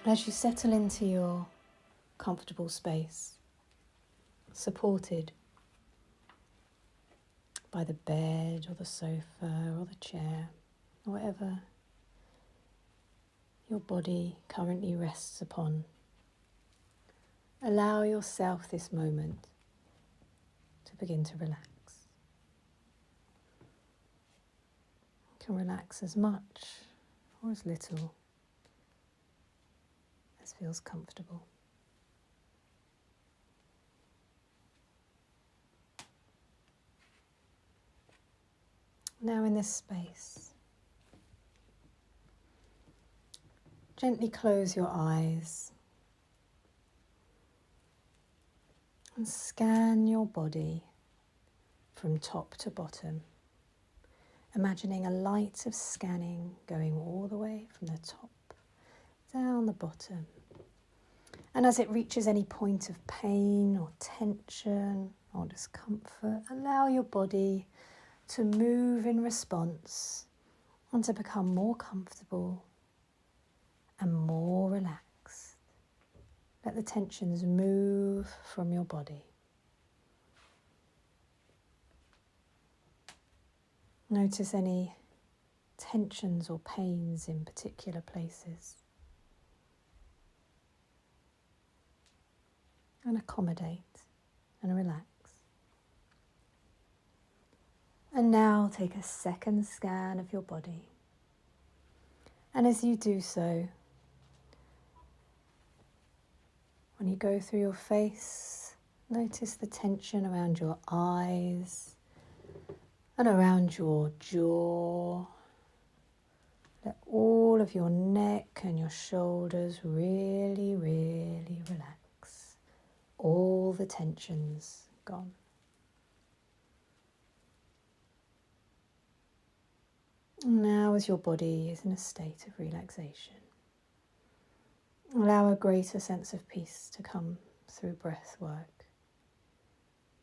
As you settle into your comfortable space, supported by the bed or the sofa or the chair, or whatever your body currently rests upon, allow yourself this moment to begin to relax. You can relax as much or as little as feels comfortable. Now in this space, gently close your eyes and scan your body from top to bottom, imagining a light of scanning going all the way from the top down the bottom. And as it reaches any point of pain or tension or discomfort, allow your body to move in response and to become more comfortable and more relaxed. Let the tensions move from your body. Notice any tensions or pains in particular places. And accommodate and relax. And now take a second scan of your body. And as you do so, when you go through your face, notice the tension around your eyes and around your jaw. Let all of your neck and your shoulders really, really relax. All the tensions gone. Now, as your body is in a state of relaxation, allow a greater sense of peace to come through breath work.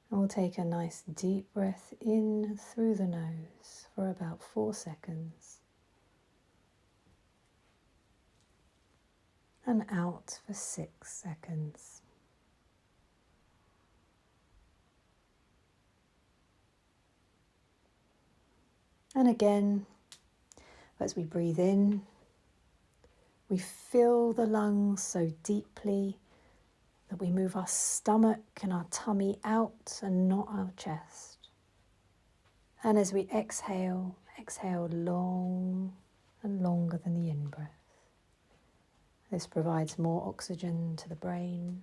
And we'll take a nice deep breath in through the nose for about 4 seconds. And out for 6 seconds. And again, as we breathe in, we fill the lungs so deeply that we move our stomach and our tummy out and not our chest. And as we exhale, exhale long and longer than the in-breath. This provides more oxygen to the brain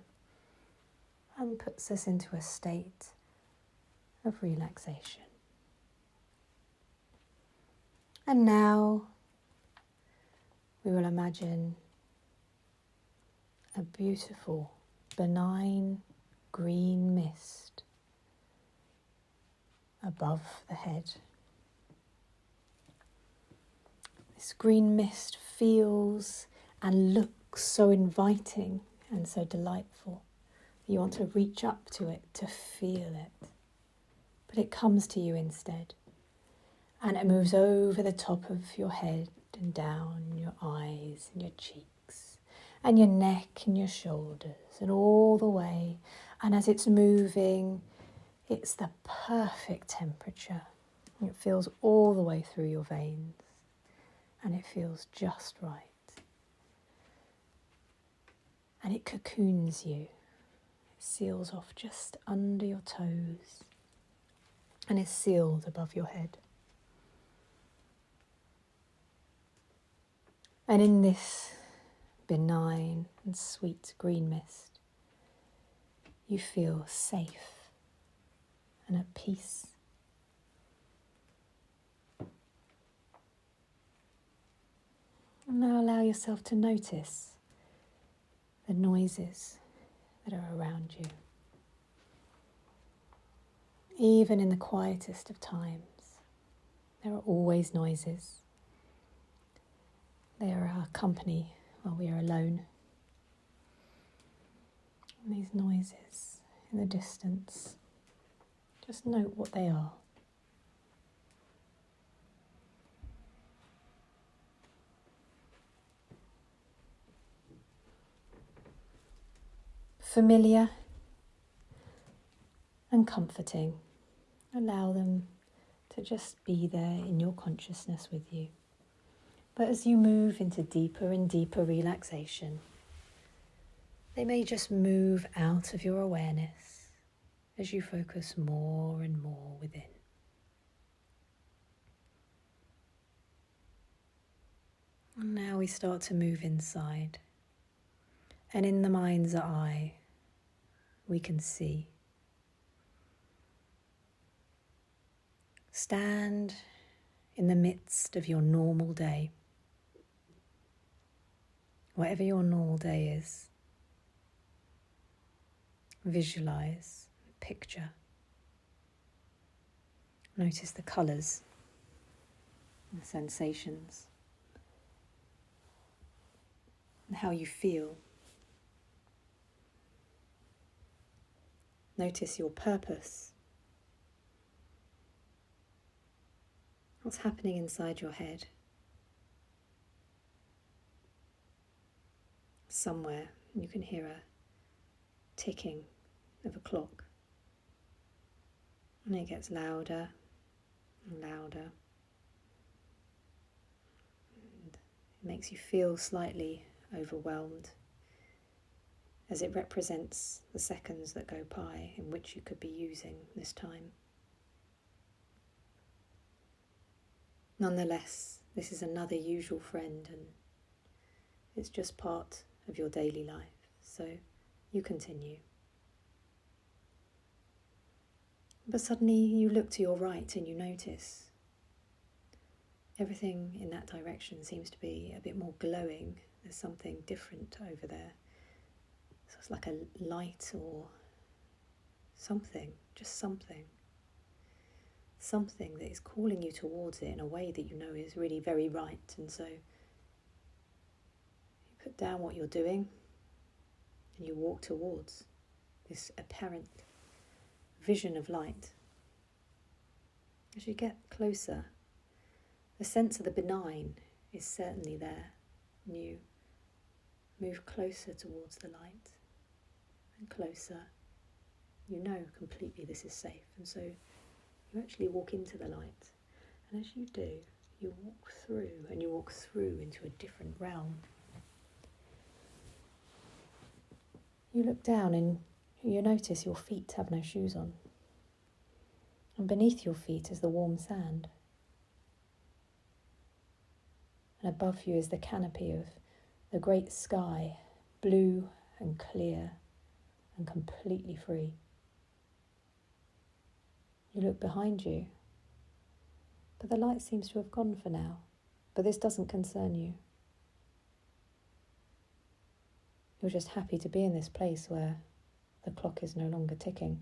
and puts us into a state of relaxation. And now we will imagine a beautiful, benign green mist above the head. This green mist feels and looks so inviting and so delightful. You want to reach up to it to feel it, but it comes to you instead. And it moves over the top of your head and down your eyes and your cheeks and your neck and your shoulders and all the way. And as it's moving, it's the perfect temperature. It feels all the way through your veins and it feels just right. And it cocoons you. It seals off just under your toes and is sealed above your head. And in this benign and sweet green mist, you feel safe and at peace. And now allow yourself to notice the noises that are around you. Even in the quietest of times, there are always noises. They are our company while we are alone. And these noises in the distance, just note what they are. familiar and comforting. Allow them to just be there in your consciousness with you. But as you move into deeper and deeper relaxation, they may just move out of your awareness as you focus more and more within. And now we start to move inside. And in the mind's eye, we can see. Stand in the midst of your normal day. Whatever your normal day is, visualize, picture. Notice the colours, the sensations, and how you feel. Notice your purpose. What's happening inside your head? Somewhere you can hear a ticking of a clock. And it gets louder and louder. And it makes you feel slightly overwhelmed as it represents the seconds that go by in which you could be using this time. Nonetheless, this is another usual friend and it's just part of your daily life, so you continue. But suddenly you look to your right and you notice everything in that direction seems to be a bit more glowing. There's something different over there. So it's like a light or something, just something. Something that is calling you towards it in a way that you know is really very right. And so you put down what you're doing and you walk towards this apparent vision of light. As you get closer, the sense of the benign is certainly there. And you move closer towards the light and closer. You know completely this is safe, and so you actually walk into the light. And as you do, you walk through, and you walk through into a different realm. You look down and you notice your feet have no shoes on. And beneath your feet is the warm sand. And above you is the canopy of the great sky, blue and clear and completely free. You look behind you, but the light seems to have gone for now. But this doesn't concern you. You're just happy to be in this place where the clock is no longer ticking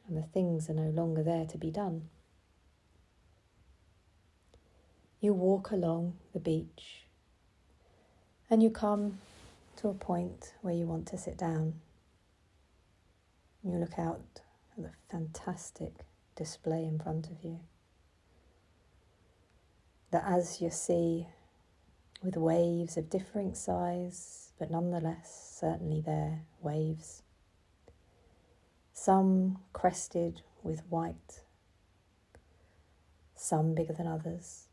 and the things are no longer there to be done. You walk along the beach and you come to a point where you want to sit down. You look out at the fantastic display in front of you. The azure sea with waves of differing size, but nonetheless certainly there, waves. Some crested with white, some bigger than others,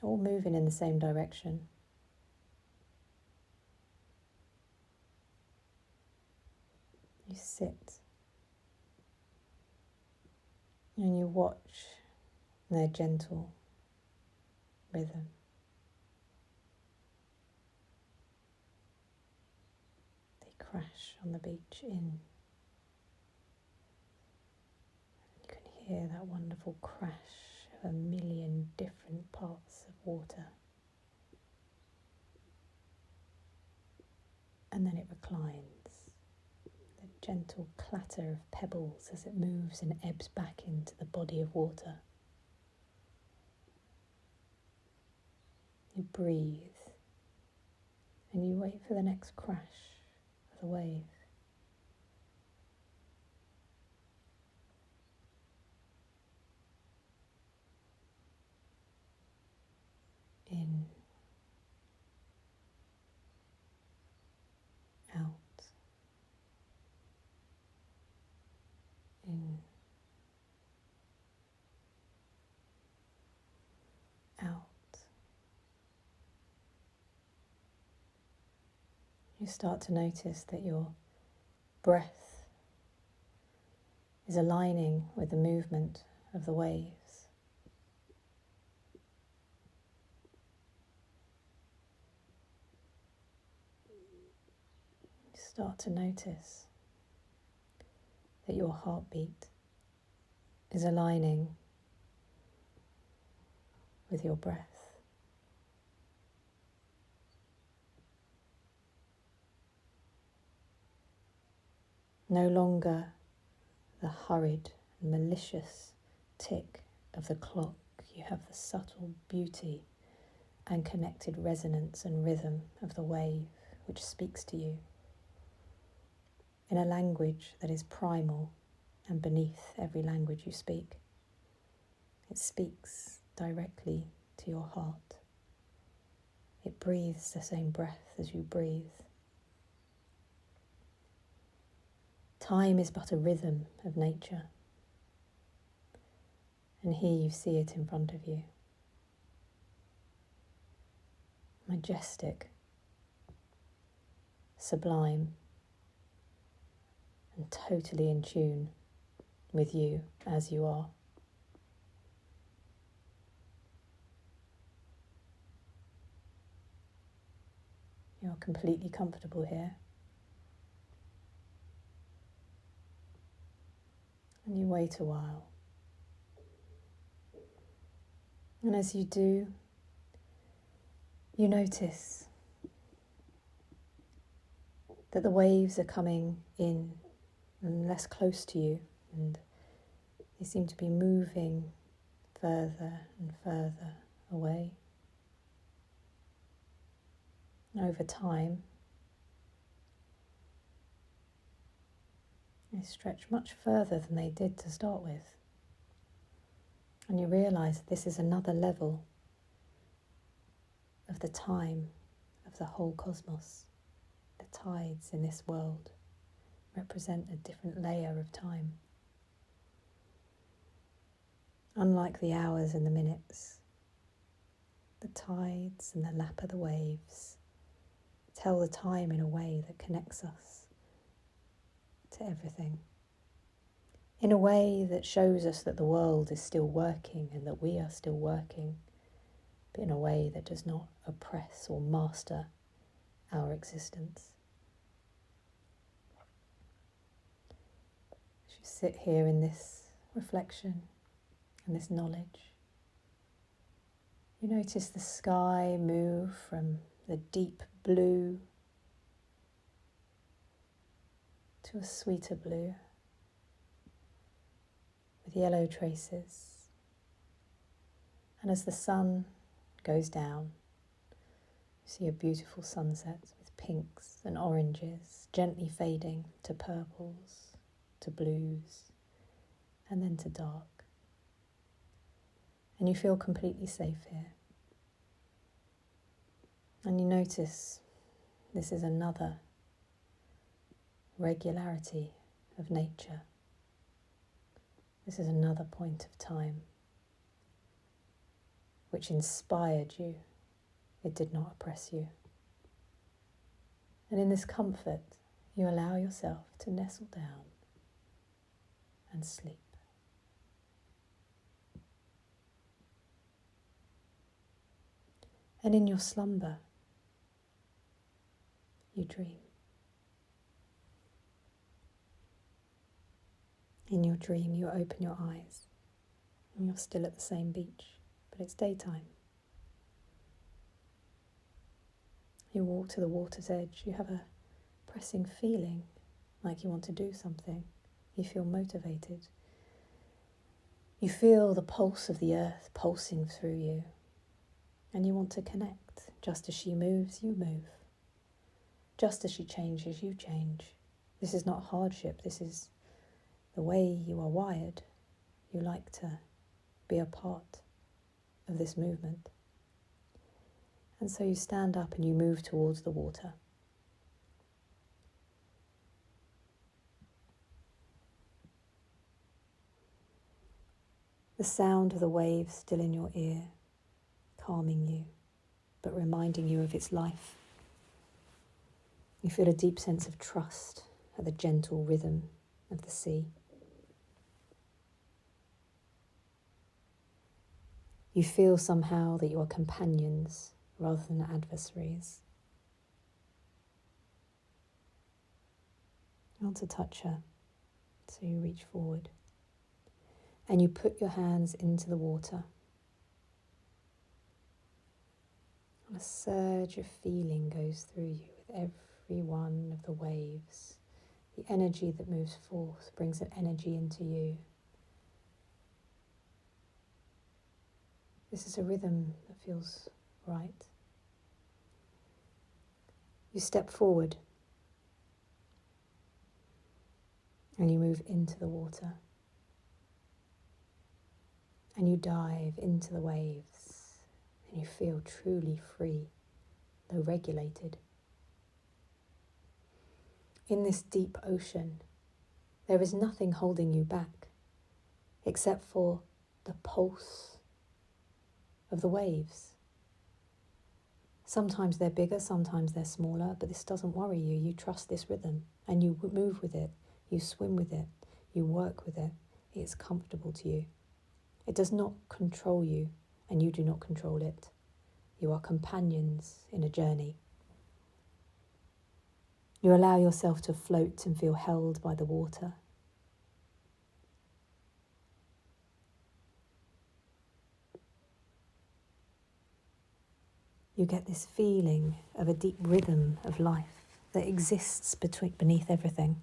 all moving in the same direction. You sit and you watch their gentle rhythm. They crash on the beach in. You can hear that wonderful crash of a million different parts of water. And then it reclines. The gentle clatter of pebbles as it moves and ebbs back into the body of water. You breathe and you wait for the next crash of the wave. In, out, You start to notice that your breath is aligning with the movement of the waves. You start to notice that your heartbeat is aligning with your breath. No longer the hurried and malicious tick of the clock. You have the subtle beauty and connected resonance and rhythm of the wave, which speaks to you in a language that is primal and beneath every language you speak. It speaks directly to your heart. It breathes the same breath as you breathe. Time is but a rhythm of nature, and here you see it in front of you. Majestic, sublime, and totally in tune with you as you are. You're completely comfortable here. And you wait a while. And as you do, you notice that the waves are coming in and less close to you, and they seem to be moving further and further away. Over time, they stretch much further than they did to start with. And you realise that this is another level of the time of the whole cosmos. The tides in this world represent a different layer of time. Unlike the hours and the minutes, the tides and the lap of the waves tell the time in a way that connects us to everything. In a way that shows us that the world is still working and that we are still working, but in a way that does not oppress or master our existence. As you sit here in this reflection and this knowledge, you notice the sky move from the deep blue to a sweeter blue with yellow traces. And as the sun goes down, you see a beautiful sunset with pinks and oranges gently fading to purples, to blues, and then to dark. And you feel completely safe here. And you notice this is another regularity of nature. This is another point of time which inspired you. It did not oppress you. And in this comfort, you allow yourself to nestle down and sleep. And in your slumber, you dream. In your dream, you open your eyes and you're still at the same beach, but it's daytime. You walk to the water's edge. You have a pressing feeling like you want to do something. You feel motivated. You feel the pulse of the earth pulsing through you, and you want to connect. Just as she moves, you move. Just as she changes, you change. This is not hardship. This is the way you are wired. You like to be a part of this movement. And so you stand up and you move towards the water. The sound of the waves still in your ear, calming you, but reminding you of its life. You feel a deep sense of trust at the gentle rhythm of the sea. You feel somehow that you are companions rather than adversaries. You want to touch her, so you reach forward and you put your hands into the water. And a surge of feeling goes through you with every one of the waves. The energy that moves forth brings an energy into you. This is a rhythm that feels right. You step forward and you move into the water. And you dive into the waves and you feel truly free, though regulated. In this deep ocean, there is nothing holding you back except for the pulse of the waves. Sometimes they're bigger, sometimes they're smaller, but this doesn't worry you. You trust this rhythm and you move with it, you swim with it, you work with it. It's comfortable to you. It does not control you, and you do not control it. You are companions in a journey. You allow yourself to float and feel held by the water. You get this feeling of a deep rhythm of life that exists beneath everything.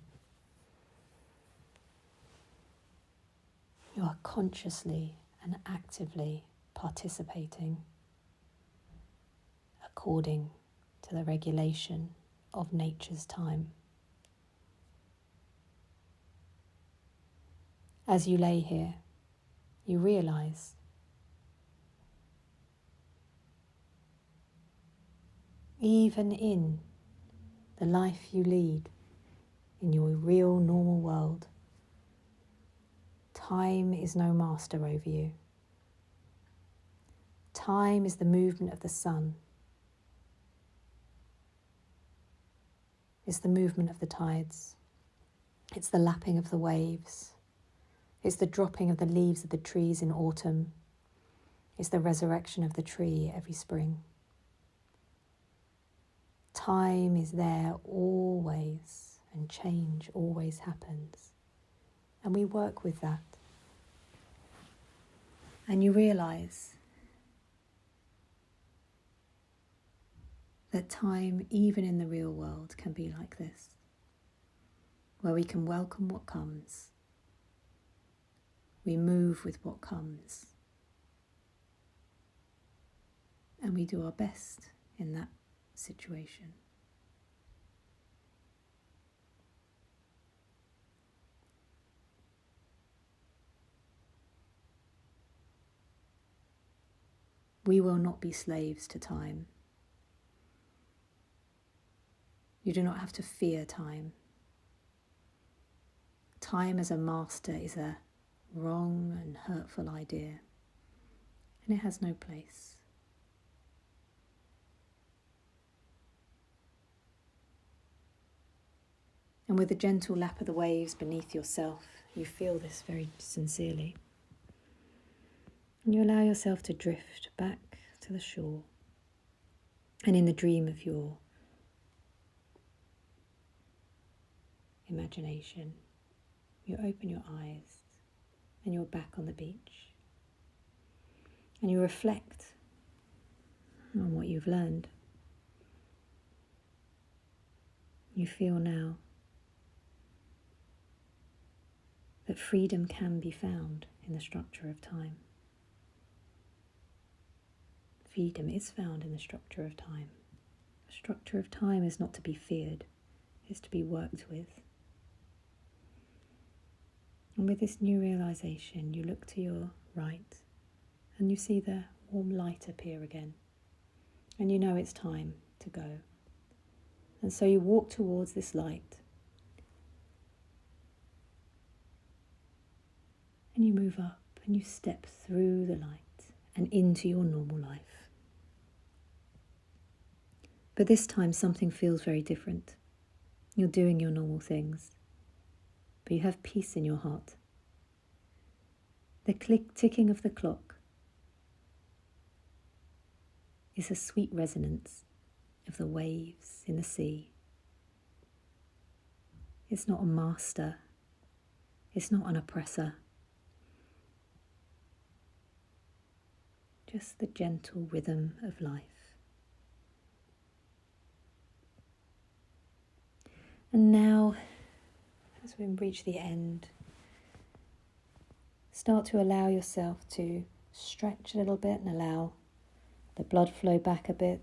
You are consciously and actively participating according to the regulation of nature's time. As you lay here, you realize even in the life you lead in your real normal world, time is no master over you. Time is the movement of the sun. It's the movement of the tides. It's the lapping of the waves. It's the dropping of the leaves of the trees in autumn. It's the resurrection of the tree every spring. Time is there always, and change always happens. And we work with that. And you realize that time, even in the real world, can be like this, where we can welcome what comes. We move with what comes. And we do our best in that situation. We will not be slaves to time. You do not have to fear time. Time as a master is a wrong and hurtful idea, and it has no place. And with the gentle lap of the waves beneath yourself, you feel this very sincerely. And you allow yourself to drift back to the shore. And in the dream of your imagination, you open your eyes and you're back on the beach. And you reflect on what you've learned. You feel now that freedom can be found in the structure of time. Freedom is found in the structure of time. The structure of time is not to be feared, it's to be worked with. And with this new realization, you look to your right and you see the warm light appear again. And you know it's time to go. And so you walk towards this light. And you move up and you step through the light and into your normal life. But this time something feels very different. You're doing your normal things, but you have peace in your heart. The ticking of the clock is a sweet resonance of the waves in the sea. It's not a master. It's not an oppressor. Just the gentle rhythm of life. And now, as we reach the end, start to allow yourself to stretch a little bit and allow the blood flow back a bit.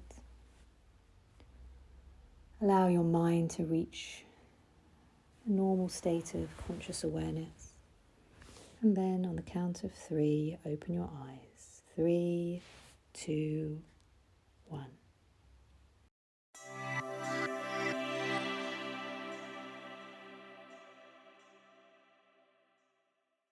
Allow your mind to reach a normal state of conscious awareness. And then on the count of 3, open your eyes. 3, 2, 1.